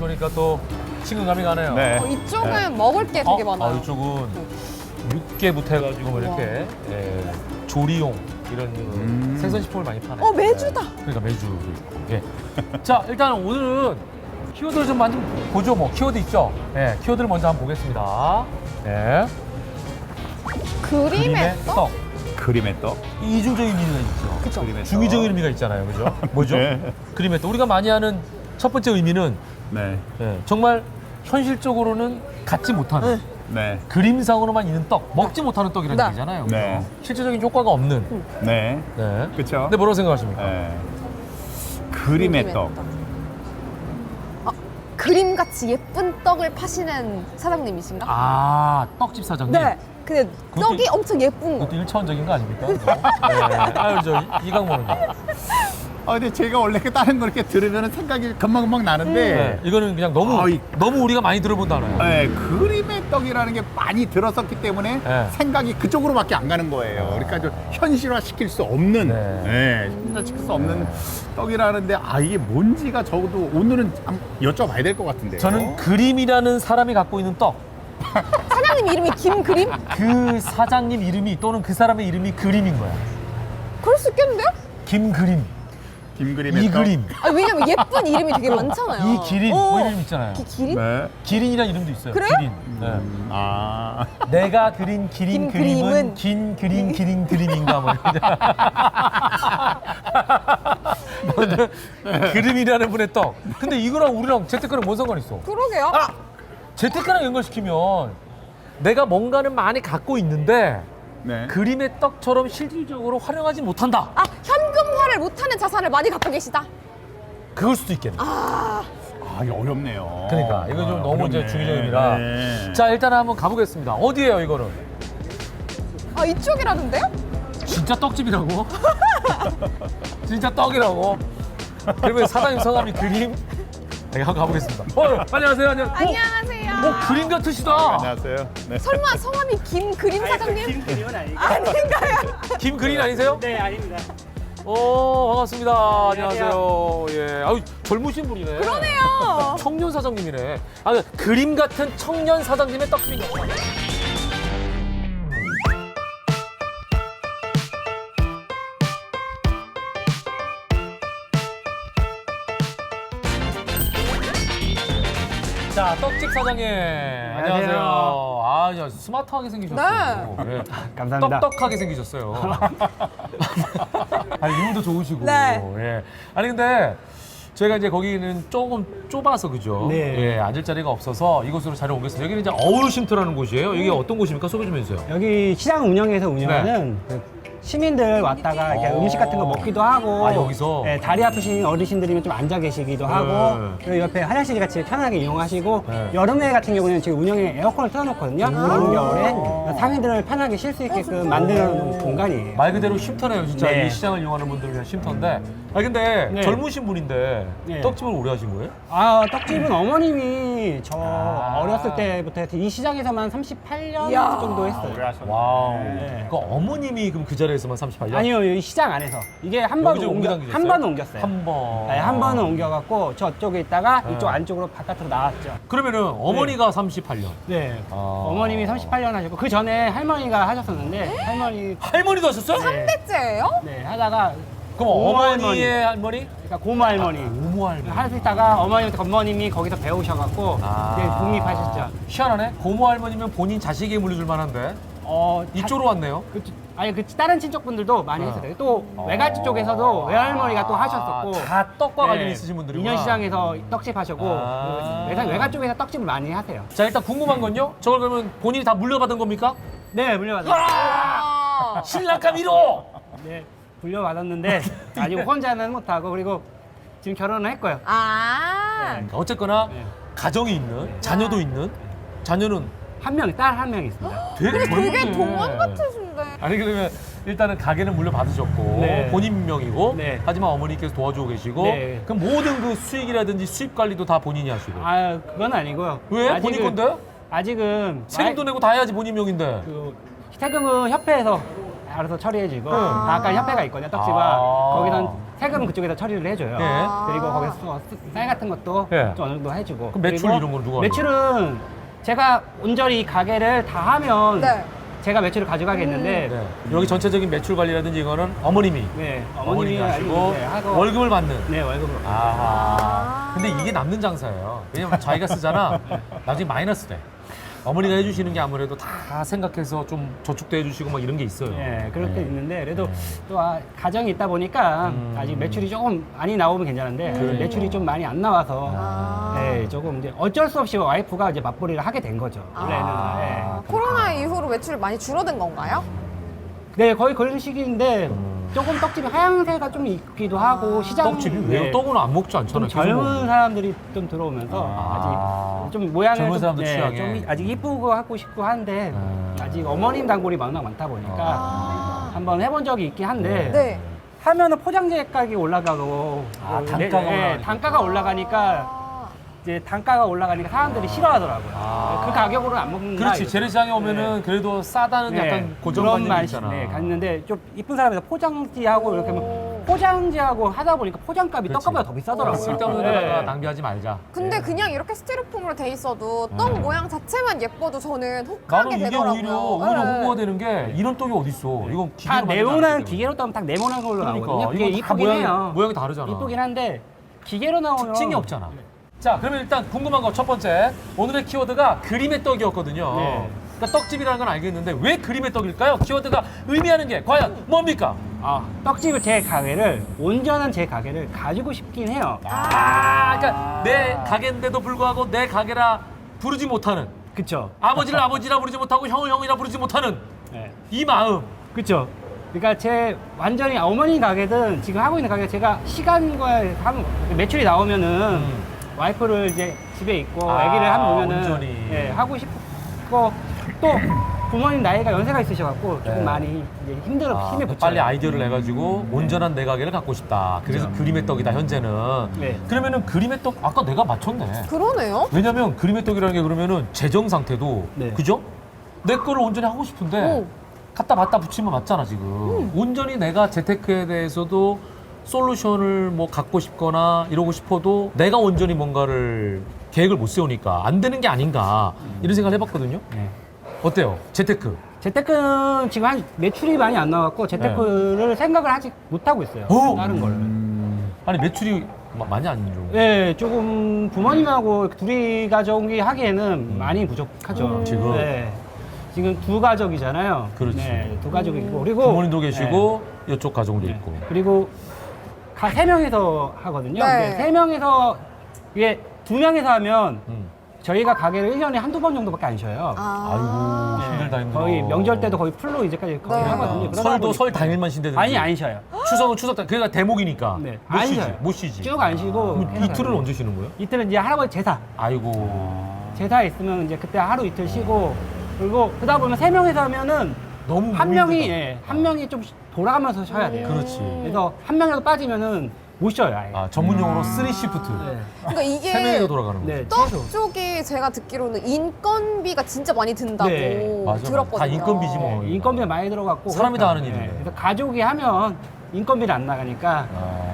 보니까 또 친근감이 가네요. 네. 이쪽은 먹을 게 되게 많아요. 이쪽은 육개부터 해가지고 뭐 이렇게 조리용 이런 생선식품을 많이 파네요. 메주다. 그러니까 메주도 있고. 예. 자, 일단 오늘은 키워드를 좀 많이 보죠. 뭐 키워드 있죠. 예, 키워드를 먼저 한번 보겠습니다. 예. 그림의 떡? 그림의 떡. 이중적인 의미가 있죠. 그쵸. 그림의 중의적인 떡. 의미가 있잖아요. 그죠? 뭐죠? 네. 그림의 떡. 우리가 많이 하는 첫 번째 의미는 네. 정말 현실적으로는 갖지 못하는 네. 그림상으로만 있는 떡, 먹지 못하는 떡이라는 네. 얘기잖아요. 네. 그죠? 실질적인 효과가 없는. 네. 네. 그쵸. 근데 뭐라고 생각하십니까? 네. 그림의 떡. 그림같이 예쁜 떡을 파시는 사장님이신가? 아, 떡집 사장님. 네. 근데 그것도- 떡이 엄청 예쁜 거. 그것도 1차원적인 거 아닙니까? 네. 아유, 이강모는. 근데 제가 원래 다른 걸 이렇게 들으면 생각이 금방금방 나는데, 네. 이거는 그냥 너무 우리가 많이 들어본 단어예요. 네, 그림의 떡이라는 게 많이 들었었기 때문에 네. 생각이 그쪽으로밖에 안 가는 거예요. 그러니까 좀 현실화 시킬 수 없는, 현실화 시킬 수 없는 떡이라는데, 이게 뭔지가 적어도 오늘은 한번 여쭤봐야 될 것 같은데요. 저는 그림이라는 사람이 갖고 있는 떡. 사장님 이름이 김그림? 그 사장님 이름이 또는 그 사람의 이름이 그림인 거야. 그럴 수 있겠는데요? 김그림. 김그림의 이 떡. 그림. 왜냐면 예쁜 이름이 되게 많잖아요. 이 기린. 뭐 이름 있잖아요. 기린? 네. 기린이라는 이름도 있어요. 그래요? 기린. 네. 아. 내가 그린 기린 그림은 김그림은 긴 그린 기린 그림인가 뭐. 그림이라는 분의 떡. 근데 이거랑 우리랑 재테크랑 뭔 상관 있어? 그러게요. 재테크랑 연결시키면 내가 뭔가는 많이 갖고 있는데 네. 그림의 떡처럼 실질적으로 활용하지 못한다. 현금화를 못하는 자산을 많이 갖고 계시다. 그럴 수도 있겠네. 이거 어렵네요. 그러니까 이거 좀 너무 이제 어렵네. 중의적입니다. 네. 자, 일단 한번 가보겠습니다. 어디예요, 이거는? 이쪽이라던데요? 진짜 떡집이라고? 진짜 떡이라고? 그러면 사장님 성함이 그림? 네, 한번 가보겠습니다. 안녕하세요. 안녕하세요. 그림 같으시다. 안녕하세요. 네. 설마 성함이 김그림 사장님? 김그림은 아니고. 아닌가요? 김그림 아니세요? 네, 아닙니다. 반갑습니다. 안녕하세요. 안녕하세요. 예. 아유, 젊으신 분이네. 그러네요. 청년 사장님이네. 그림 같은 청년 사장님의 떡집인가 보다. 자, 떡집 사장님. 안녕하세요. 스마트하게 생기셨어요. 네. 감사합니다. 떡떡하게 생기셨어요. 눈도 좋으시고. 네. 예. 아니, 근데 저희가 이제 거기는 조금 좁아서 그죠? 네. 예, 앉을 자리가 없어서 이곳으로 자리를 옮겼어요. 여기는 이제 어울쉼터라는 곳이에요. 여기 어떤 곳입니까? 소개 좀 해주세요. 여기 시장 운영에서 운영하는 그 시민들 왔다가 이렇게 음식 같은 거 먹기도 하고 여기서? 네, 다리 아프신 어르신들이면 좀 앉아 계시기도 하고 그리고 옆에 화장실 같이 편하게 이용하시고 네. 여름에 같은 경우는 지금 운영에 에어컨을 틀어놓거든요. 여름 겨울에 상인들을 편하게 쉴 수 있게끔 만드는 공간이에요. 말 그대로 쉼터네요, 진짜. 네. 이 시장을 이용하는 분들을 위한 쉼터인데. 근데 네. 젊으신 분인데 네. 떡집을 오래 하신 거예요? 떡집은 어머님이 저 어렸을 때부터 해서 이 시장에서만 38년 이야. 정도 했어요. 오래 하셨네. 와우. 네. 그 어머님이 그럼 그 자리에서만 38년? 아니요, 이 시장 안에서 이게 한 번 여기저기 옮겨다니셨어요? 한 번 옮겼어요. 한 번. 네, 한 번은 옮겨갖고 저쪽에 있다가 네. 이쪽 안쪽으로 바깥으로 나왔죠. 그러면은 어머니가 38년. 네. 아. 어머님이 38년 하셨고 그 전에 할머니가 하셨었는데 할머니 할머니도 하셨어요? 네. 대째예요? 네 하다가 그럼 고모 어머니의 할머니? 그러니까 고모 할머니 고모 할머니. 하시다가 어머님이 거기서 배우셔갖고 아. 이제 독립하셨죠. 희한하네. 고모 할머니면 본인 자식에게 물려줄 만한데 이쪽으로 왔네요. 그 다른 친척분들도 많이 했어요. 또 외갓집 쪽에서도 외할머니가 또 하셨었고 다 떡과 관련 네, 있으신 분들이구나. 인현시장에서 떡집 하셨고 외갓 쪽에서 떡집을 많이 하세요. 자, 일단 궁금한 건요. 저걸 그러면 본인이 다 물려받은 겁니까? 네, 물려받았어요. 신랑감 1호! 네, 물려받았는데 아직 혼자는 못하고 그리고 지금 결혼을 했고요. 어쨌거나 네. 가정이 있는, 자녀도 있는, 자녀는 딸 한 명 있습니다. 되게 되게 젊은데. 동안 같으신데. 아니, 그러면 일단은 가게는 물려받으셨고 네. 본인 명의고 네. 하지만 어머니께서 도와주고 계시고 네. 그럼 모든 그 수익이라든지 수입 관리도 다 본인이 하시고 그건 아니고요. 왜? 본인 건데? 아직은 세금도 내고 다 해야지 본인 명인데 그 세금은 협회에서 알아서 처리해주고 약간 협회가 있거든요. 떡집가 거기는 세금은 그쪽에서 처리를 해줘요. 예. 그리고 거기서 쌀 같은 것도 예. 좀 어느 정도 해주고. 그럼 매출 그리고 이런 건 누가 매출은 제가 온전히 이 가게를 다 하면 네. 제가 매출을 가져가겠는데 네. 여기 전체적인 매출 관리라든지 이거는 어머님이 네, 어머님이 하시고 네, 하고 월급을 받는. 네, 월급으로. 아하. 근데 이게 남는 장사예요. 왜냐면 자기가 쓰잖아. 나중에 마이너스 돼. 어머니가 해주시는 게 아무래도 다 생각해서 좀 저축도 해주시고 막 이런 게 있어요. 네, 그렇게 있는데 그래도 또 가정이 있다 보니까 아직 매출이 조금 많이 나오면 괜찮은데 매출이 좀 많이 안 나와서 네, 조금 이제 어쩔 수 없이 와이프가 이제 맞벌이를 하게 된 거죠. 원래는. 네. 코로나 이후로 매출이 많이 줄어든 건가요? 네, 거의 그런 시기인데 조금 떡집이 하향세가 좀 있기도 하고 시장 떡집이 왜요? 네, 떡은 안 먹지 좀 않잖아요. 젊은 사람들이 좀 들어오면서 아직 좀 모양을 젊은 사람들 취향에. 좀 아직 이쁘고 하고 싶고 한데 아직 어머님 단골이 워낙 많다 보니까 한번 해본 적이 있긴 한데 네. 하면은 포장재 가격이 올라가고 단가가 올라가니까. 단가가 올라가니까 이제 단가가 올라가니까 사람들이 싫어하더라고요. 그 가격으로는 안 먹는다. 그렇지. 이거죠. 재래시장에 오면은 그래도 싸다는 약간 그런 고정관념이 맛이 있잖아. 네, 갔는데 좀 이쁜 사람에서 포장지하고 이렇게 하면 포장지하고 하다 보니까 포장값이 그렇지. 떡값보다 더 비싸더라고요. 쓸데없는 네. 데다가 낭비하지 말자. 근데 그냥 이렇게 스티로폼으로 돼 있어도 떡 모양 자체만 예뻐도 저는 혹하게 나는 이게 되더라고요. 오히려 네. 홍보가 되는 게 이런 떡이 어딨어. 이건 다 기계로 만들지 네모난 않기 때문에. 기계로 따면 딱 네모난 걸로 그러니까 나오거든요. 그게 이건 다 이쁘긴 해요. 모양이 다르잖아. 이쁘긴 한데 기계로 나오면 특징이 없잖아. 자, 그러면 일단 궁금한 거 첫 번째. 오늘의 키워드가 그림의 떡이었거든요. 네. 그러니까 떡집이라는 건 알겠는데 왜 그림의 떡일까요? 키워드가 의미하는 게 과연 뭡니까? 떡집을 제 가게를 온전한 제 가게를 가지고 싶긴 해요. 그러니까 내 가게인데도 불구하고 내 가게라 부르지 못하는 그쵸? 아버지를 아버지라 부르지 못하고 형을 형이라 부르지 못하는 네. 이 마음. 그쵸? 그러니까 제 완전히 어머니 가게든 지금 하고 있는 가게 제가 시간과 하면 매출이 나오면은 와이프를 이제 집에 있고 아기를 한 번 보면은 온전히. 예, 하고 싶고 또 부모님 나이가 연세가 있으셔갖고 조금 네. 많이 이제 힘이 붙여요. 빨리 아이디어를 내가지고 온전한 내 가게를 갖고 싶다. 그래서 그림의 떡이다 현재는. 네. 그러면은 그림의 떡 아까 내가 맞췄네. 그러네요. 왜냐면 그림의 떡이라는 게 그러면은 재정 상태도 네. 그죠? 내 거를 온전히 하고 싶은데 오. 갖다 맞다 붙이면 맞잖아 지금. 온전히 내가 재테크에 대해서도 솔루션을 뭐 갖고 싶거나 이러고 싶어도 내가 온전히 뭔가를 계획을 못 세우니까 안 되는 게 아닌가 이런 생각을 해봤거든요. 네. 어때요? 재테크. 재테크는 지금 매출이 많이 안 나왔고 재테크를 생각을 아직 못 하고 있어요. 오! 다른 걸. 아니 매출이 많이 안 좋은. 네, 조금 부모님하고 둘이 가족이 하기에는 많이 부족하죠. 지금? 네. 지금 두 가족이잖아요. 그렇지. 네, 두 가족이 있고 그리고 부모님도 계시고 이쪽 가족도 네. 있고. 그리고 세 명이서 하거든요. 네. 근데 세 명이서 이게 두 명이서 하면 음. 저희가 가게를 1년에 한두 번 정도밖에 안 쉬어요. 아이고 힘들다 힘들어. 거의 명절 때도 거의 풀로 이제까지 거의 네. 하거든요. 그러다 설도 보니까- 설 당일만 쉰다든지. 아니 안 쉬어요. 추석은 추석 당 그러니까 대목이니까. 네. 못 안 쉬지. 쉬어요. 못 쉬지. 쭉 안 쉬고 그럼 해서 이틀은 가요. 언제 쉬는 거예요? 이틀은 이제 할아버지 제사. 아이고. 제사 있으면 이제 그때 하루 이틀 쉬고 그리고 그러다 보면 세 명이서 하면은 너무 한 명이 힘들다. 한 명이 좀 돌아가면서 쉬어야 돼요. 그렇지. 그래서 한 명이라도 빠지면은 못 쉬어요. 아예. 아 전문 용어로 3시프트. 네. 그러니까 이게 세 명이서 돌아가는 거. 네, 떡 최소. 쪽이 제가 듣기로는 인건비가 진짜 많이 든다고 네, 맞아. 들었거든요. 다 인건비지 뭐. 네, 인건비가 많이 들어갔고 사람이 다 하는 그러니까, 일인데. 그래서 가족이 하면 인건비를 안 나가니까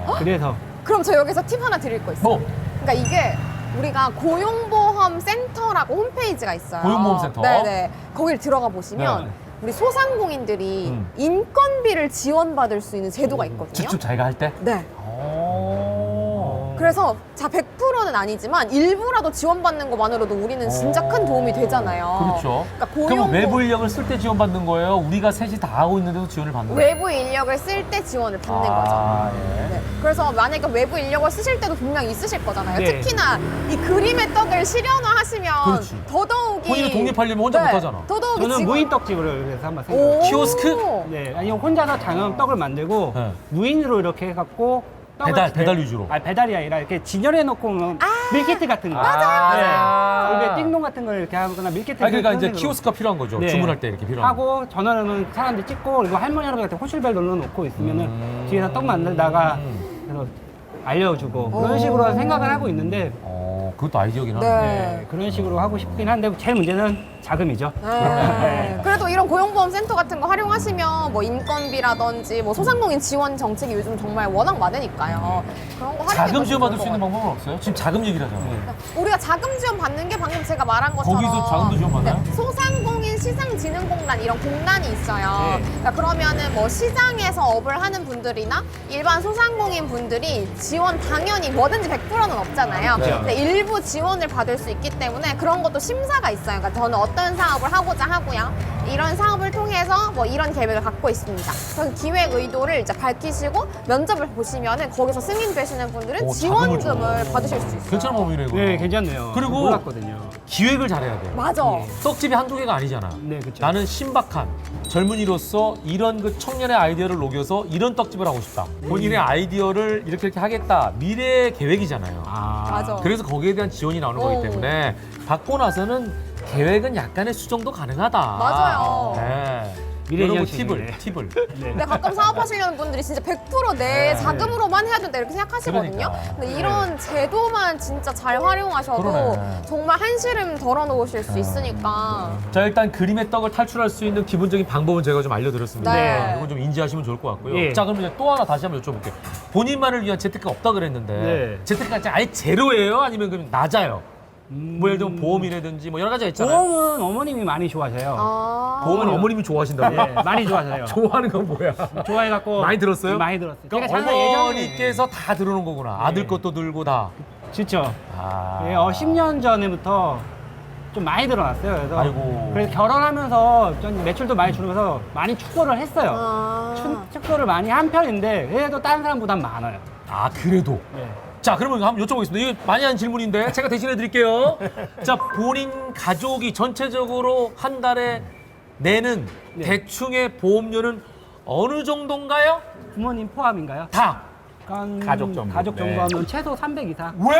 아. 그래서 그럼 저 여기서 팁 하나 드릴 거 있어요. 뭐 그러니까 이게 우리가 고용보험 센터라고 홈페이지가 있어요. 고용보험 센터? 네네. 거길 들어가 보시면 네. 우리 소상공인들이 음. 인건비를 지원받을 수 있는 제도가 있거든요. 직접 자기가 할 때? 네. 오. 그래서 자 100%는 아니지만 일부라도 지원받는 것만으로도 우리는 진짜 큰 도움이 되잖아요. 그렇죠. 그러니까 그럼 외부 인력을 쓸 때 지원받는 거예요? 우리가 셋이 다 하고 있는데도 지원을 받는 거예요? 외부 인력을 쓸 때 지원을 받는 거죠. 예. 네. 그래서 만약에 외부 인력을 쓰실 때도 분명히 있으실 거잖아요. 네. 특히나 이 그림의 떡을 실현화하시면 그렇지. 더더욱이 본인이 독립하려면 혼자 못하잖아. 더더욱이 저는 지금- 무인떡집을 그래서 한번 오. 생각해요. 키오스크? 네, 아니 혼자서 장염 떡을 만들고 네. 무인으로 이렇게 해갖고 떡을 배달 위주로. 아니 배달이 아니라 이렇게 진열해 놓고 오면 밀키트 같은 거. 맞아요. 네. 이게 띵동 같은 걸 이렇게 하거나 밀키트. 아 그러니까 이제 형식으로 키오스크가 필요한 거죠. 네. 주문할 때 이렇게 필요한 거. 하고 전화하면 사람들 찍고 그리고 할머니 할아버지한테 호실벨 눌러놓고 있으면은 뒤에서 떡 만들다가 그래서 알려주고 그런 식으로 생각을 하고 있는데 그것도 아이디어긴 하네. 네. 네, 그런 식으로 하고 싶긴 한데 제일 문제는 자금이죠. 네. 그래도 이런 고용보험 센터 같은 거 활용하시면 뭐 인건비라든지 뭐 소상공인 지원 정책이 요즘 정말 워낙 많으니까요. 그런 거 활용해서 자금 지원 받을 좋을 수 것 있는 방법은 없어요? 지금 자금 얘기를 하잖아요. 같아요. 우리가 자금 지원 받는 게 방금 제가 말한 것처럼 거기서 자금도 지원 받나요? 네, 소상공인 시장진흥공단 이런 공단이 있어요. 네. 그러니까 그러면은 뭐 시장에서 업을 하는 분들이나 일반 소상공인 분들이 지원 당연히 뭐든지 100%는 없잖아요. 그렇죠. 근데 일부 지원을 받을 수 있기 때문에 그런 것도 심사가 있어요. 그러니까 저는 어떤 사업을 하고자 하고요. 이런 사업을 통해서 뭐 이런 계획을 갖고 있습니다. 그 기획 의도를 이제 밝히시고 면접을 보시면은 거기서 승인되시는 분들은 오, 자금을 지원금을 줘. 받으실 수 있어요. 괜찮은 방법이네, 이거. 네, 괜찮네요. 그리고 몰랐거든요. 기획을 잘해야 돼. 맞아. 떡집이 한두 개가 아니잖아. 네, 그렇죠. 나는 신박한 젊은이로서 이런 그 청년의 아이디어를 녹여서 이런 떡집을 하고 싶다. 본인의 아이디어를 이렇게 하겠다. 미래의 계획이잖아요. 맞아. 그래서 거기에 대한 지원이 나오는 거기 오. 때문에 받고 나서는 계획은 약간의 수정도 가능하다. 맞아요. 네. 미래 이런 거 지향적이네. 팁을. 네. 근데 가끔 사업하시려는 분들이 진짜 100%내 자금으로만 해야 된다 이렇게 생각하시거든요. 그러니까. 근데 이런 제도만 진짜 잘 활용하셔도 그러네. 정말 한시름 덜어놓으실 수 있으니까. 자, 일단 그림의 떡을 탈출할 수 있는 기본적인 방법은 제가 좀 알려드렸습니다. 네. 이건 좀 인지하시면 좋을 것 같고요. 예. 자, 그럼 이제 또 하나 다시 한번 여쭤볼게요. 본인만을 위한 재테크가 없다 그랬는데 네. 재테크가 아예 제로예요? 아니면 그럼 낮아요? 뭐 예를 들면 보험이라든지 뭐 여러 가지가 있잖아요. 보험은 어머님이 많이 좋아하세요. 어. 보험은 어머님이 좋아하신다고? 네, 많이 좋아하세요. 좋아하는 건 뭐야? 좋아해갖고 많이 들었어요? 많이 들었어요. 그러니까 제가 작년 어머니께서 다 들어오는 거구나. 아들 것도 들고 다. 진짜 아. 10년 전부터 좀 많이 들어놨어요. 그래서 아이고. 그래서 결혼하면서 좀 매출도 많이 줄면서 많이 축소를 했어요. 아. 축소를 많이 한 편인데 그래도 다른 사람보단 많아요. 아, 그래도. 네. 자, 그러면 한번 여쭤보겠습니다. 이게 많이 하는 질문인데 제가 대신해 드릴게요. 자, 본인 가족이 전체적으로 한 달에 내는 네. 대충의 보험료는 어느 정도인가요? 부모님 포함인가요? 다. 그러니까 가족 정도. 가족 정도 네. 하면 최소 300 이상. 왜?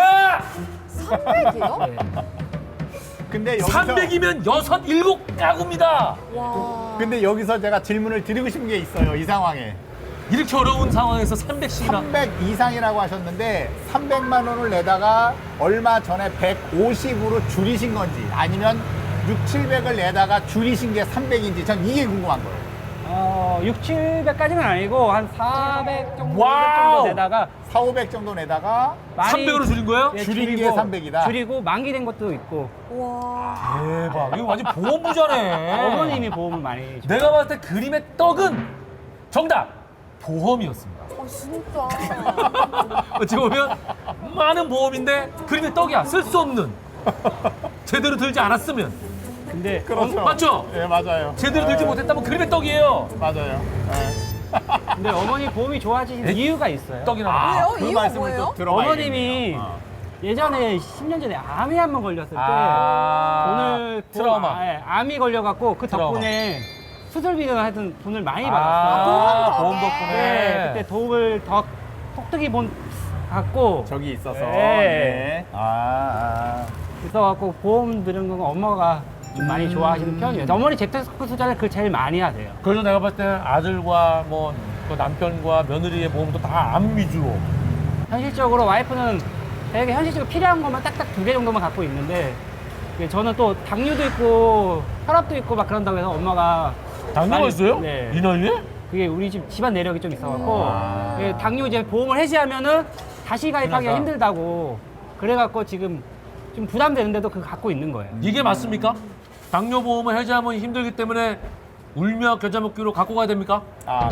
300이요? 네. 근데 여기서 300이면 6, 7가구입니다. 와. 근데 여기서 제가 질문을 드리고 싶은 게 있어요. 이 상황에. 이렇게 어려운 상황에서 300씩이나. 300 이상이라고 하셨는데 300만 원을 내다가 얼마 전에 150으로 줄이신 건지 아니면 6, 700을 내다가 줄이신 게 300인지 전 이게 궁금한 거예요. 6, 700까지는 아니고 한 400 정도, 와우. 정도 내다가 4, 500 정도 내다가 많이 300으로 줄인 거예요? 예, 줄인 게 줄이고, 300이다. 줄이고 만기된 것도 있고 와. 대박. 이거 완전 보험부자네. 어머님이 보험을 많이 내가 봤을 때 그림의 떡은 정답. 보험이었습니다. 진짜. 어찌 보면 많은 보험인데 그림의 떡이야. 쓸 수 없는. 제대로 들지 않았으면. 근데 그렇죠. 맞죠? 예, 맞아요. 제대로 들지 못했다면 그림의 떡이에요. 맞아요. 근데 어머니 보험이 좋아지신 에? 이유가 있어요. 떡이나. 왜요? 그 이유가 말씀을 뭐예요? 또 들어봐야겠네요. 어머님이 예전에 10년 전에 암이 한 번 걸렸을 때 돈을 트라우마. 암이 걸려갖고 그 트라우마. 덕분에 수술비는 하여튼 돈을 많이 아, 받았어요. 보험 덕에. 덕분에. 네, 그때 도움을 더 톡톡히 받고 적이 있어서. 네. 네. 있어갖고 보험 들은 건 엄마가 좀 많이 좋아하시는 편이에요. 어머니 재테크 투자를 그 제일 많이 하세요. 그래서 내가 봤을 때 아들과 뭐 그 남편과 며느리의 보험도 다 암 위주로. 현실적으로 와이프는 되게 현실적으로 필요한 것만 딱딱 2개 정도만 갖고 있는데 저는 또 당뇨도 있고 혈압도 있고 막 그런다고 해서 엄마가 당뇨가 많이- 있어요? 네. 이 나이에? 그게 우리 집안 내력이 좀 있어갖고 예, 당뇨 이제 보험을 해지하면은 다시 가입하기가 그나마. 힘들다고 그래갖고 지금 좀 부담되는데도 그거 갖고 있는 거예요. 이게 맞습니까? 당뇨 보험을 해지하면 힘들기 때문에 울며 겨자 먹기로 갖고 가야 됩니까?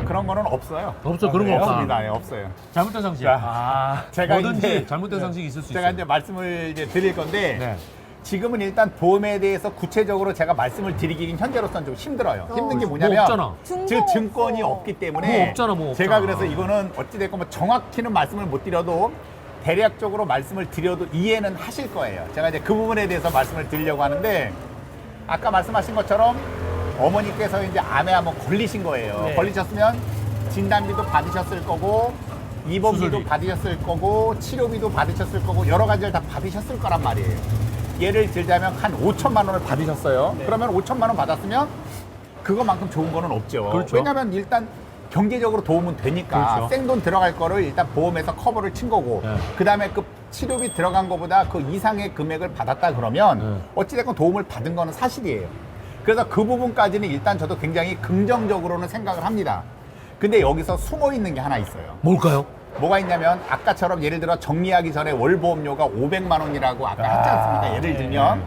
그런 거는 없어요. 없어, 그런 거 없다. 없습니다. 예, 없어요. 잘못된 상식. 자, 제가 뭐든지 이제- 잘못된 상식이 있을 수 제가 있어요. 이제 말씀을 이제 드릴 건데 네. 지금은 일단 보험에 대해서 구체적으로 제가 말씀을 드리기는 현재로서는 좀 힘들어요. 힘든 게 뭐 뭐냐면 없잖아. 즉 증권이 없기 때문에 뭐 없잖아, 뭐 제가 없잖아. 그래서 이거는 어찌됐건 뭐 정확히는 말씀을 못 드려도 대략적으로 말씀을 드려도 이해는 하실 거예요. 제가 이제 그 부분에 대해서 말씀을 드리려고 하는데 아까 말씀하신 것처럼 어머니께서 이제 암에 한번 걸리신 거예요. 네. 걸리셨으면 진단비도 받으셨을 거고 입원비도 수술비. 받으셨을 거고 치료비도 받으셨을 거고 여러 가지를 다 받으셨을 거란 말이에요. 예를 들자면 한 5천만 원을 받으셨어요. 네. 그러면 5천만 원 받았으면 그거만큼 좋은 거는 없죠. 그렇죠. 왜냐하면 일단 경제적으로 도움은 되니까 그렇죠. 생돈 들어갈 거를 일단 보험에서 커버를 친 거고 네. 그다음에 그 치료비 들어간 거보다 그 이상의 금액을 받았다 그러면 네. 어찌됐건 도움을 받은 거는 사실이에요. 그래서 그 부분까지는 일단 저도 굉장히 긍정적으로는 생각을 합니다. 근데 여기서 숨어 있는 게 하나 있어요. 뭘까요? 뭐가 있냐면 아까처럼 예를 들어 정리하기 전에 월 보험료가 500만 원이라고 아까 했지 않습니까? 예를 들면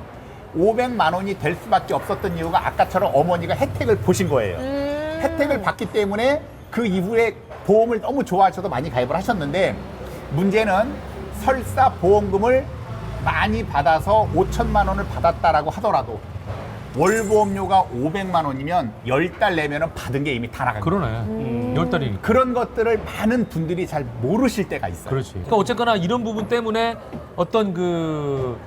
500만 원이 될 수밖에 없었던 이유가 아까처럼 어머니가 혜택을 보신 거예요. 혜택을 받기 때문에 그 이후에 보험을 너무 좋아하셔서 많이 가입을 하셨는데 문제는 설사 보험금을 많이 받아서 5천만 원을 받았다라고 하더라도 월 보험료가 500만 원이면 10달 내면은 받은 게 이미 다 나간 거예요. 그러네. 10달이니까. 그런 것들을 많은 분들이 잘 모르실 때가 있어요. 그렇지. 그러니까 어쨌거나 이런 부분 때문에 어떤 그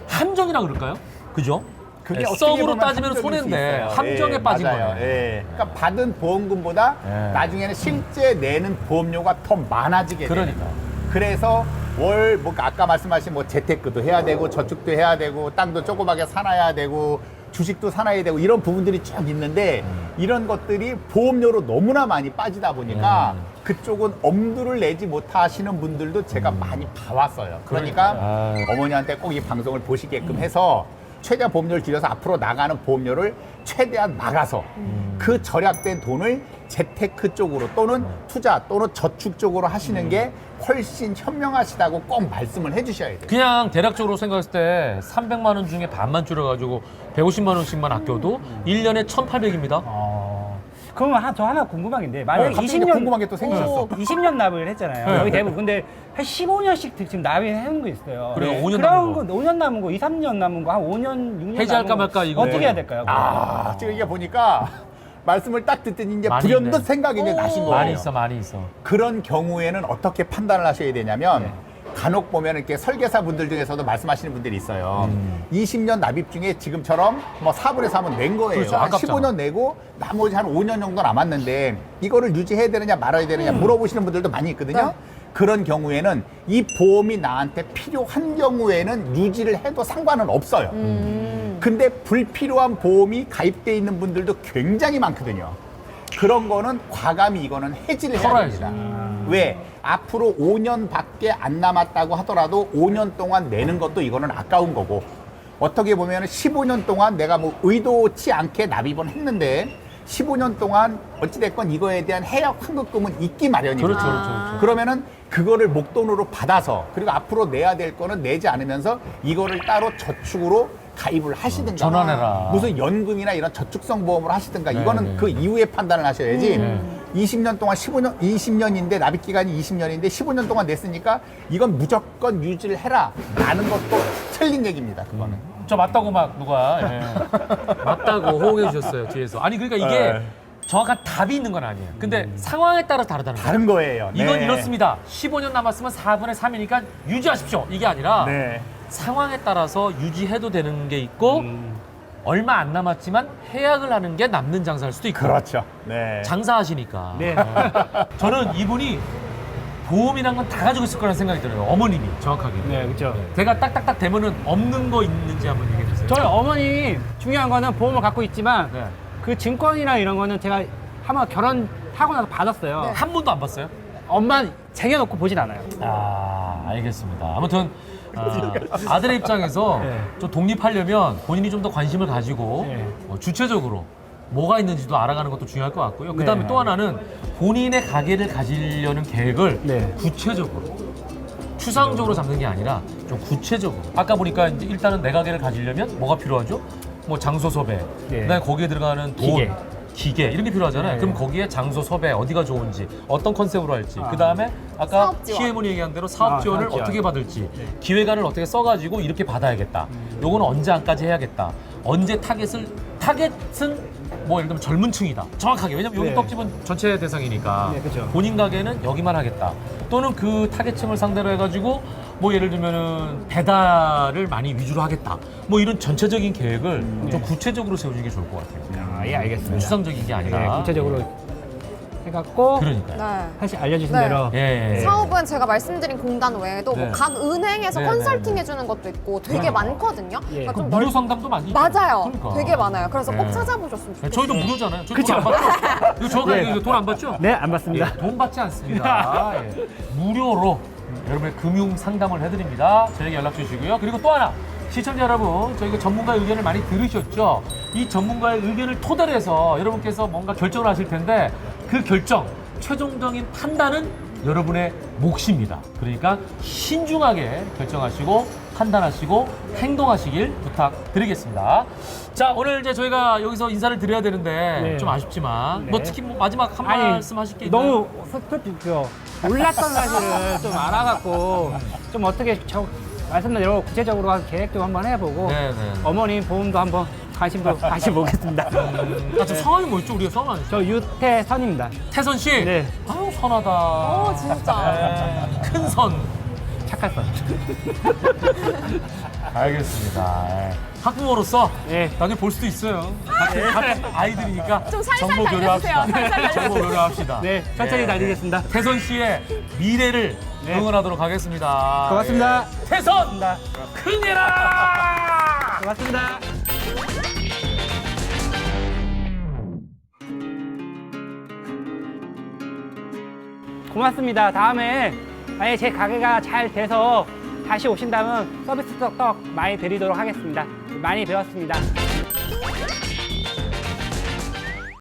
함정이라 그럴까요? 그죠? 그게 네, 어떻게 썸으로 보면 따지면 함정일 수 손해인데 있어요. 함정에 예, 빠진 맞아요. 거네. 예. 그러니까 받은 보험금보다 예. 나중에는 실제 내는 보험료가 더 많아지게 돼요. 그러니까. 그래서 월 뭐 아까 말씀하신 뭐 재테크도 해야 되고 저축도 해야 되고 땅도 조그맣게 사놔야 되고 주식도 사놔야 되고 이런 부분들이 쭉 있는데 이런 것들이 보험료로 너무나 많이 빠지다 보니까 그쪽은 엄두를 내지 못하시는 분들도 제가 많이 봐왔어요. 그러니까 아. 어머니한테 꼭 이 방송을 보시게끔 해서 최대한 보험료를 줄여서 앞으로 나가는 보험료를 최대한 나가서 그 절약된 돈을 재테크 쪽으로 또는 투자 또는 저축 쪽으로 하시는 게 훨씬 현명하시다고 꼭 말씀을 해주셔야 돼요. 그냥 대략적으로 생각했을 때 300만 원 중에 반만 줄여가지고 150만 원씩만 아껴도 1년에 1,800입니다. 그러면 저 하나 궁금한 게 있는데 만약에 갑자기 20년 궁금한 게 또 생기셨어. 20년 납을 했잖아요. 네. 여기 대부분 근데 한 15년씩 지금 납입하는 거 있어요. 그래요, 5년 그런 남은 거 5년 남은 거, 2, 3년 남은 거, 한 5년, 6년 해지할까 남은 거 말까 이거. 어떻게 네. 해야 될까요? 아, 지금 이게 보니까 말씀을 딱 듣더니 이제 많이 불현듯 있네. 생각이 이제 나신 거예요. 많이 있어, 많이 있어. 그런 경우에는 어떻게 판단을 하셔야 되냐면 네. 간혹 보면 이렇게 설계사 분들 중에서도 말씀하시는 분들이 있어요. 20년 납입 중에 지금처럼 뭐 4분의 3은 낸 거예요. 그렇죠, 한 아깝잖아. 15년 내고 나머지 한 5년 정도 남았는데 이거를 유지해야 되느냐 말아야 되느냐 물어보시는 분들도 많이 있거든요. 그런 경우에는 이 보험이 나한테 필요한 경우에는 유지를 해도 상관은 없어요. 근데 불필요한 보험이 가입돼 있는 분들도 굉장히 많거든요. 그런 거는 과감히 이거는 해지를 해야 털어야지. 됩니다. 왜? 앞으로 5년밖에 안 남았다고 하더라도 5년 동안 내는 것도 이거는 아까운 거고 어떻게 보면 15년 동안 내가 뭐 의도치 않게 납입은 했는데 15년 동안 어찌됐건 이거에 대한 해약 환급금은 있기 마련입니다. 그렇죠, 그렇죠, 그렇죠. 그러면은 그거를 목돈으로 받아서 그리고 앞으로 내야 될 거는 내지 않으면서 이거를 따로 저축으로 가입을 하시든가 전환해라. 무슨 연금이나 이런 저축성 보험을 하시든가 네, 이거는 네. 그 이후에 판단을 하셔야지 네. 20년 동안 15년 20년인데 납입 기간이 20년인데 15년 동안 냈으니까 이건 무조건 유지를 해라 라는 것도 틀린 얘기입니다. 그거는. 저 맞다고 막 누가 예. 맞다고 호응해 주셨어요 뒤에서. 아니 그러니까 이게 네. 정확한 답이 있는 건 아니에요. 근데 상황에 따라 다르다는 거예요. 다른 거예요. 이건 네. 이렇습니다. 15년 남았으면 4분의 3이니까 유지하십시오. 이게 아니라 네. 상황에 따라서 유지해도 되는 게 있고 얼마 안 남았지만 해약을 하는 게 남는 장사일 수도 있고 그렇죠. 네. 장사하시니까 네. 저는 이분이 보험이란 건 다 가지고 있을 거라는 생각이 들어요. 어머님이 정확하게. 네, 그렇죠. 제가 딱딱딱 되면은 없는 거 있는지 한번 얘기해 주세요. 저희 어머니 중요한 거는 보험을 갖고 있지만 네. 그 증권이나 이런 거는 제가 한번 결혼하고 나서 받았어요. 한 번도 안 봤어요? 엄마는 쟁여놓고 보진 않아요. 아, 알겠습니다. 아무튼 아들의 입장에서 네. 좀 독립하려면 본인이 좀 더 관심을 가지고 네. 주체적으로 뭐가 있는지도 알아가는 것도 중요할 것 같고요. 그 다음에 네. 또 하나는 본인의 가게를 가지려는 계획을 네. 구체적으로 추상적으로 잡는 게 아니라 좀 구체적으로. 아까 보니까 이제 일단은 내 가게를 가지려면 뭐가 필요하죠? 뭐 장소 섭외, 네. 그다음에 거기에 들어가는 돈, 기계 이런 게 필요하잖아요. 네. 그럼 거기에 장소 섭외 어디가 좋은지, 어떤 컨셉으로 할지, 그다음에 아까 사업 지원. 시혜문이 얘기한 대로 사업 지원을 사업 지원. 어떻게 받을지, 기획안을 어떻게 써가지고 이렇게 받아야겠다. 요거는 언제 안까지 해야겠다. 언제 타겟은 뭐 예를 들면 젊은 층이다. 정확하게. 왜냐면 여기 네. 떡집은 전체 대상이니까 네, 그죠. 본인 가게는 여기만 하겠다. 또는 그 타겟층을 상대로 해가지고 뭐 예를 들면은 배달을 많이 위주로 하겠다. 뭐 이런 전체적인 계획을 좀 구체적으로 세우는 게 좋을 것 같아요. 아, 예, 알겠습니다. 추상적인 게 아니라. 네, 구체적으로 해갖고 그러니까요. 네. 사실 알려주신 네. 대로 예. 사업은 제가 말씀드린 공단 외에도 네. 뭐 각 은행에서 네, 컨설팅 네, 해주는 것도 있고 되게 그러니까. 많거든요. 예. 그러니까 그 좀 무료 상담도 많이 있죠. 맞아요. 그러니까. 되게 많아요. 그래서 네. 꼭 찾아보셨으면 좋겠어요. 저희도 무료잖아요. 저희 돈안 받죠? 이거 저가 네. 이거 돈 안 받죠? 네, 안 받습니다. 예, 돈 받지 않습니다. 예. 무료로 여러분의 금융 상담을 해드립니다. 저에게 연락 주시고요. 그리고 또 하나 시청자 여러분, 저희가 전문가의 의견을 많이 들으셨죠? 이 전문가의 의견을 토대로 해서 여러분께서 뭔가 결정을 하실 텐데 그 결정, 최종적인 판단은 여러분의 몫입니다. 그러니까 신중하게 결정하시고 판단하시고 행동하시길 부탁드리겠습니다. 자, 오늘 이제 저희가 여기서 인사를 드려야 되는데 네. 좀 아쉽지만 네. 뭐 특히 뭐 마지막 한 말씀 하실 게 있나요? 너무 스크립트죠. 몰랐던 사실을 좀 알아갖고 좀 어떻게 말씀드린 대로 구체적으로 한 계획 좀 한번 해보고 네, 네. 어머님 보험도 한번 관심도 다시 보겠습니다. 아, 저 성함이 뭐였죠? 우리가 성함 아니죠? 저 유태선입니다. 태선 씨? 네. 아유, 선하다. 어, 진짜. 네, 큰 선. 착할 선. 알겠습니다. 예. 학부모로서 네. 나중에 볼 수도 있어요. 같은 아이들이니까 좀 살살 정보 달려주세요. 교류합시다. 살살 달려주세요. 정보 교류합시다. 네, 천천히 예. 달리겠습니다. 태선 씨의 미래를 네. 응원하도록 하겠습니다. 고맙습니다. 예. 태선! 큰일아! 고맙습니다. 고맙습니다. 다음에 만약에 제 가게가 잘 돼서 다시 오신다면 서비스 떡 많이 드리도록 하겠습니다. 많이 배웠습니다.